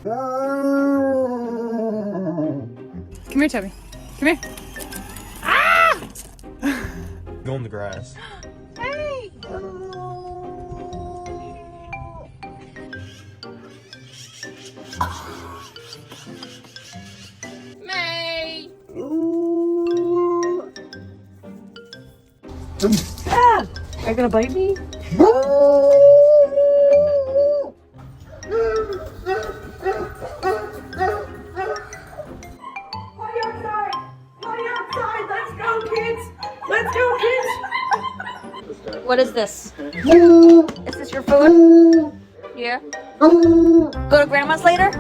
Come here, Toby. Come here. Go in the grass. Hey! May! Ah! Are you gonna bite me? Party outside! Party outside! Let's go, kids! Let's go, kids! What is this? Is this your food? Yeah. Go to grandma's later?